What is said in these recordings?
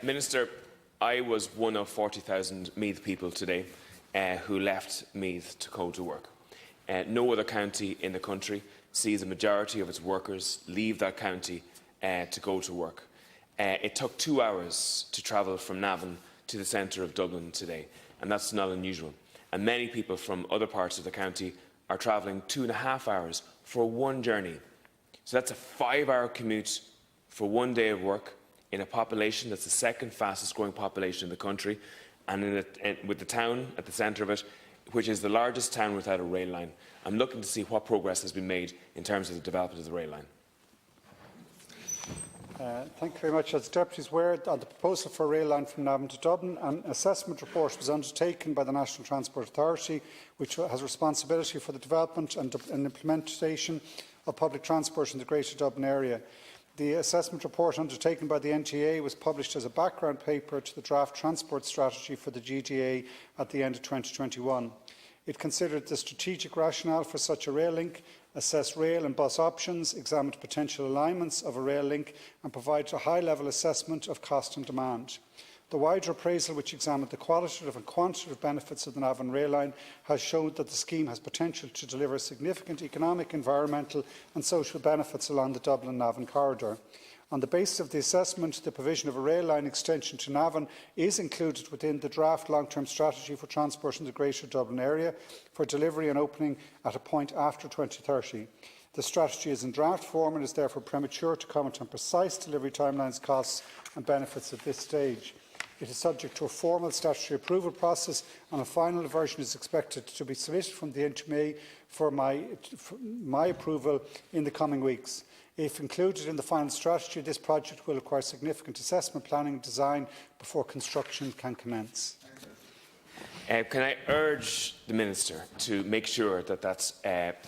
Minister, I was one of 40,000 Meath people today who left Meath to go to work. No other county in the country sees a majority of its workers leave that county to go to work. It took 2 hours to travel from Navan to the centre of Dublin today, and that's not unusual. And many people from other parts of the county are travelling 2.5 hours for one journey. So that's a 5-hour commute for one day of work in a population that's the second fastest growing population in the country, and with the town at the centre of it, which is the largest town without a rail line. I'm looking to see what progress has been made in terms of the development of the rail line. Thank you very much. As Deputies were, on the proposal for a rail line from Navan to Dublin, an assessment report was undertaken by the National Transport Authority, which has responsibility for the development and implementation of public transport in the Greater Dublin area. The assessment report undertaken by the NTA was published as a background paper to the draft transport strategy for the GDA at the end of 2021. It considered the strategic rationale for such a rail link, assessed rail and bus options, examined potential alignments of a rail link and provided a high-level assessment of cost and demand. The wider appraisal, which examined the qualitative and quantitative benefits of the Navan rail line, has shown that the scheme has potential to deliver significant economic, environmental and social benefits along the Dublin-Navan corridor. On the basis of the assessment, the provision of a rail line extension to Navan is included within the draft long-term strategy for transport in the Greater Dublin area for delivery and opening at a point after 2030. The strategy is in draft form and is therefore premature to comment on precise delivery timelines, costs and benefits at this stage. It is subject to a formal statutory approval process, and a final version is expected to be submitted from the NTA for my approval in the coming weeks. If included in the final strategy, this project will require significant assessment, planning and design before construction can commence. Can I urge the Minister to make sure that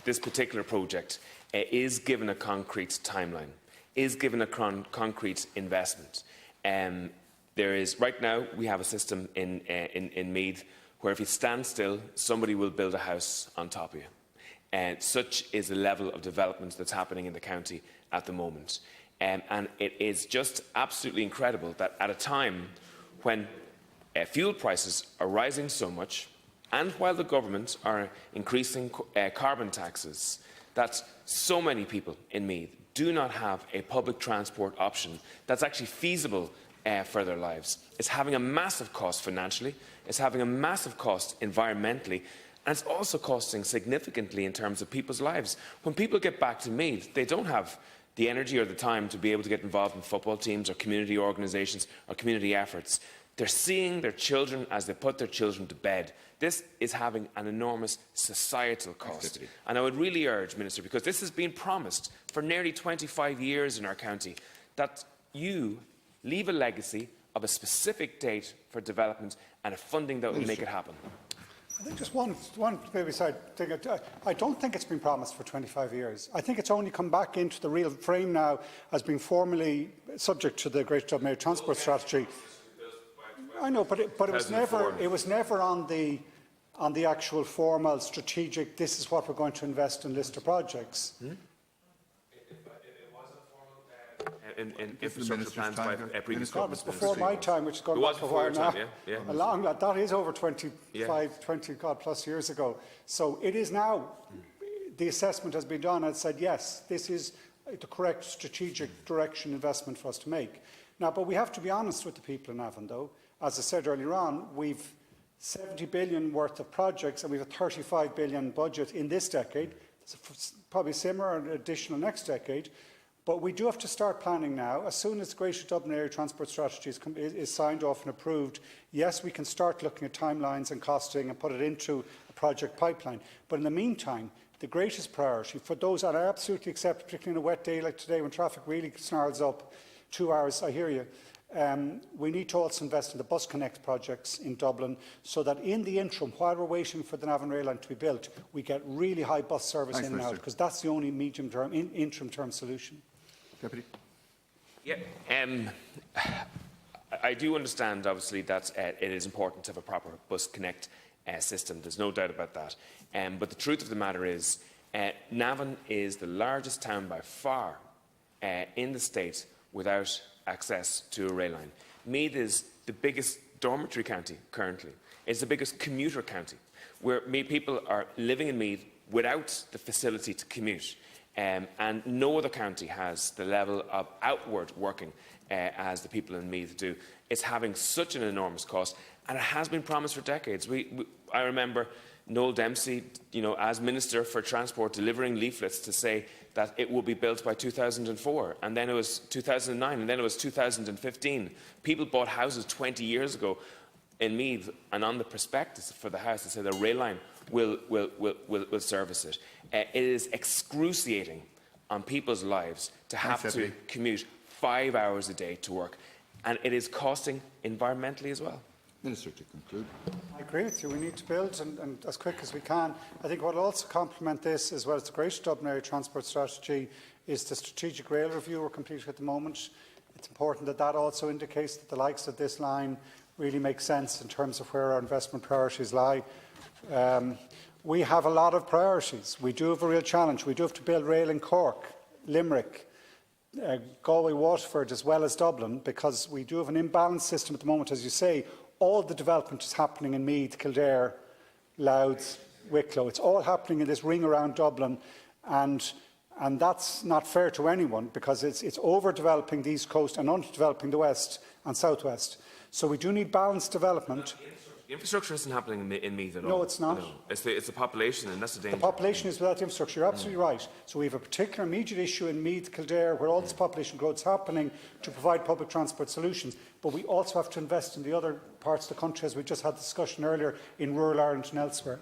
this particular project is given a concrete timeline, is given a concrete investment? Right now, we have a system in Meath where if you stand still, somebody will build a house on top of you. And such is the level of development that's happening in the county at the moment. And it is just absolutely incredible that at a time when fuel prices are rising so much, and while the government are increasing carbon taxes, that so many people in Meath do not have a public transport option that's actually feasible for their lives. It's having a massive cost financially, it's having a massive cost environmentally, and it's also costing significantly in terms of people's lives. When people get back to Meath, they don't have the energy or the time to be able to get involved in football teams or community organisations or community efforts. They're seeing their children as they put their children to bed. This is having an enormous societal cost. And I would really urge, Minister, because this has been promised for nearly 25 years in our county, that you leave a legacy of a specific date for development and a funding that will make it happen. I think just one maybe side thing. I don't think it's been promised for 25 years. I think it's only come back into the real frame now as being formally subject to the Greater Dublin Area Transport Strategy. I know, but it was never on the actual formal strategic. This is what we're going to invest in list of projects. In infrastructure plans by previous governments. Before my time, which has gone back a while now. That is over 20 plus years ago. So it is now, the assessment has been done and said, yes, this is the correct strategic direction investment for us to make. Now, but we have to be honest with the people in Navan, though. As I said earlier on, we've 70 billion worth of projects and we have a 35 billion budget in this decade. It's probably similar and additional next decade. But we do have to start planning now. As soon as the Greater Dublin Area Transport Strategy is signed off and approved, yes, we can start looking at timelines and costing and put it into a project pipeline. But in the meantime, the greatest priority for those, and I absolutely accept, particularly on a wet day like today when traffic really snarls up, 2 hours, I hear you, we need to also invest in the Bus Connect projects in Dublin so that in the interim, while we're waiting for the Navan rail line to be built, we get really high bus service in and out, because that's the only medium-term, interim-term solution. Deputy. Yeah, I do understand, obviously, that it is important to have a proper Bus Connect system. There's no doubt about that. But the truth of the matter is, Navan is the largest town by far in the state without access to a rail line. Meath is the biggest dormitory county currently. It's the biggest commuter county, where people are living in Meath without the facility to commute. And no other county has the level of outward working as the people in Meath do. It's having such an enormous cost, and it has been promised for decades. I remember Noel Dempsey, as Minister for Transport, delivering leaflets to say that it will be built by 2004, and then it was 2009, and then it was 2015. People bought houses 20 years ago in Meath, and on the prospectus for the house, it said the rail line will service it. It is excruciating on people's lives to have to commute 5 hours a day to work, and it is costing environmentally as well. Minister, to conclude. I agree with you. We need to build and as quick as we can. I think what will also complement this, as well as the Greater Dublin Area Transport Strategy, is the strategic rail review we're completing at the moment. It's important that that also indicates that the likes of this line really make sense in terms of where our investment priorities lie. We have a lot of priorities. We do have a real challenge. We do have to build rail in Cork, Limerick, Galway, Waterford, as well as Dublin, because we do have an imbalanced system at the moment. As you say, all the development is happening in Meath, Kildare, Louth, Wicklow. It's all happening in this ring around Dublin, and that's not fair to anyone, because it's overdeveloping the East Coast and underdeveloping the West and South West. So we do need balanced development. Infrastructure isn't happening in Meath at all. No, it's not. No. It's the population, and that's the danger. The population is without infrastructure. You're absolutely right. So we have a particular immediate issue in Meath, Kildare, where all this population growth is happening, to provide public transport solutions. But we also have to invest in the other parts of the country, as we just had the discussion earlier, in rural Ireland and elsewhere.